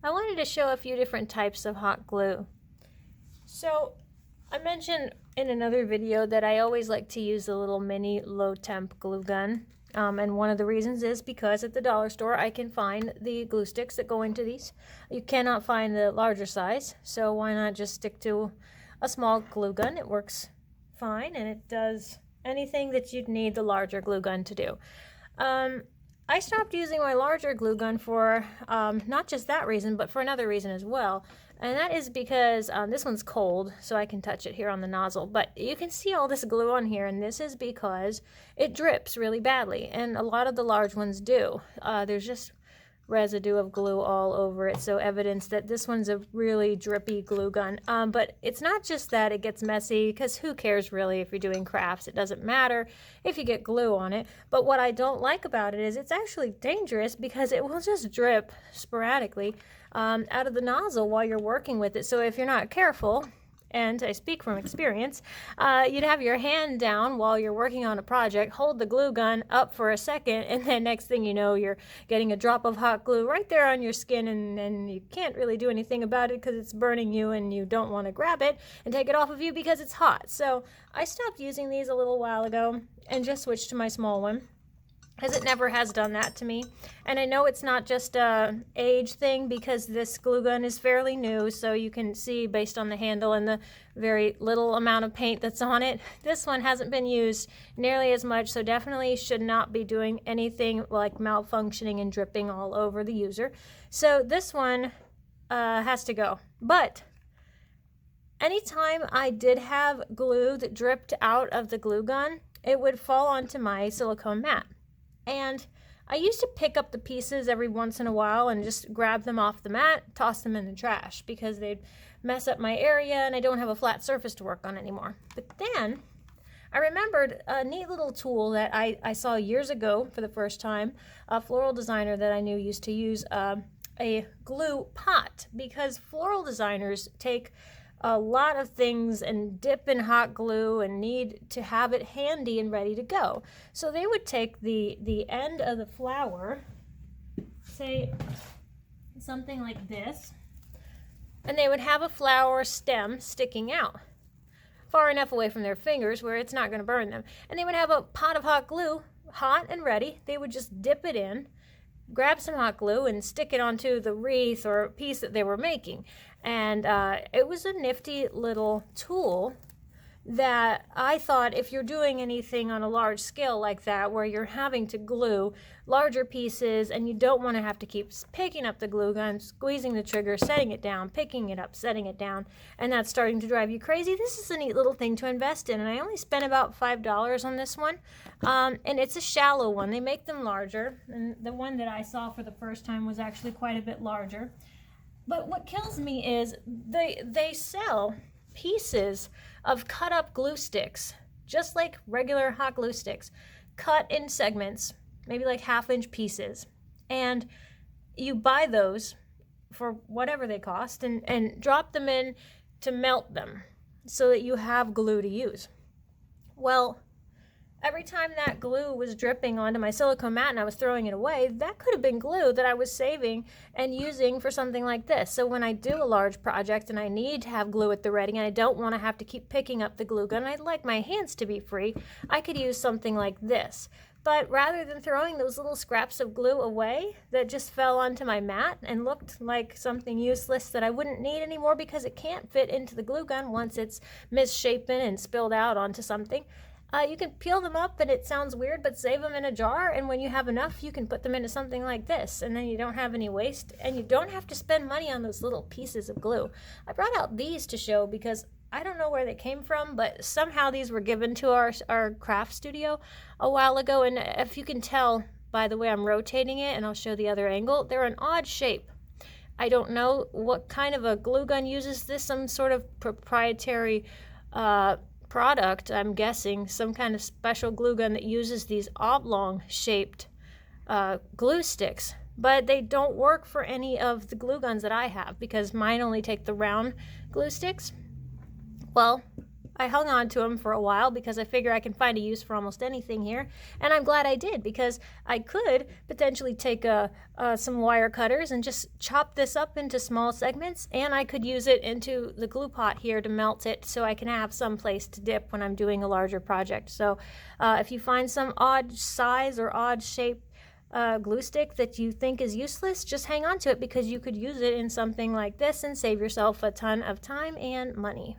I wanted to show a few different types of hot glue. So I mentioned in another video that I always like to use a little mini low temp glue gun. And one of the reasons is because at the dollar store I can find the glue sticks that go into these. You cannot find the larger size, so why not just stick to a small glue gun? It works fine and it does anything that you'd need the larger glue gun to do. I stopped using my larger glue gun for not just that reason, but for another reason as well. And that is because this one's cold, so I can touch it here on the nozzle. But you can see all this glue on here, and this is because it drips really badly. And a lot of the large ones do. There's just residue of glue all over it, so evidence that this one's a really drippy glue gun. But it's not just that it gets messy, because who cares really if you're doing crafts? It doesn't matter if you get glue on it. But what I don't like about it is it's actually dangerous, because it will just drip sporadically out of the nozzle while you're working with it. So if you're not careful, and I speak from experience, you'd have your hand down while you're working on a project, hold the glue gun up for a second, and then next thing you know, you're getting a drop of hot glue right there on your skin, and you can't really do anything about it because it's burning you, and you don't want to grab it and take it off of you because it's hot. So I stopped using these a little while ago and just switched to my small one, because it never has done that to me. And I know it's not just a age thing, because this glue gun is fairly new, so you can see based on the handle and the very little amount of paint that's on it, this one hasn't been used nearly as much, so definitely should not be doing anything like malfunctioning and dripping all over the user. So this one has to go. But anytime I did have glue that dripped out of the glue gun, it would fall onto my silicone mat. And I used to pick up the pieces every once in a while and just grab them off the mat, toss them in the trash, because they'd mess up my area and I don't have a flat surface to work on anymore. But then I remembered a neat little tool that I saw years ago for the first time. A floral designer that I knew used to use a glue pot, because floral designers take a lot of things and dip in hot glue and need to have it handy and ready to go. So they would take the end of the flower, say something like this, and they would have a flower stem sticking out far enough away from their fingers where it's not going to burn them. And they would have a pot of hot glue, hot and ready. They would just dip it in, grab some hot glue, and stick it onto the wreath or piece that they were making. And it was a nifty little tool that I thought, if you're doing anything on a large scale like that, where you're having to glue larger pieces and you don't want to have to keep picking up the glue gun, squeezing the trigger, setting it down, picking it up, setting it down, and that's starting to drive you crazy, this is a neat little thing to invest in. And I only spent about $5 on this one. And it's a shallow one. They make them larger, and the one that I saw for the first time was actually quite a bit larger. But what kills me is they sell pieces of cut up glue sticks, just like regular hot glue sticks, cut in segments, maybe like 1/2-inch pieces. And you buy those for whatever they cost and drop them in to melt them so that you have glue to use. Well, every time that glue was dripping onto my silicone mat and I was throwing it away, that could have been glue that I was saving and using for something like this. So when I do a large project and I need to have glue at the ready and I don't want to have to keep picking up the glue gun, I'd like my hands to be free, I could use something like this. But rather than throwing those little scraps of glue away that just fell onto my mat and looked like something useless that I wouldn't need anymore because it can't fit into the glue gun once it's misshapen and spilled out onto something, you can peel them up, and it sounds weird, but save them in a jar, and when you have enough, you can put them into something like this, and then you don't have any waste, and you don't have to spend money on those little pieces of glue. I brought out these to show because I don't know where they came from, but somehow these were given to our craft studio a while ago, and if you can tell by the way I'm rotating it, and I'll show the other angle, they're an odd shape. I don't know what kind of a glue gun uses this, some sort of proprietary product, I'm guessing, some kind of special glue gun that uses these oblong shaped glue sticks, but they don't work for any of the glue guns that I have because mine only take the round glue sticks. Well, I hung on to them for a while because I figure I can find a use for almost anything here. And I'm glad I did, because I could potentially take some wire cutters and just chop this up into small segments, and I could use it into the glue pot here to melt it so I can have some place to dip when I'm doing a larger project. So if you find some odd size or odd shape glue stick that you think is useless, just hang on to it, because you could use it in something like this and save yourself a ton of time and money.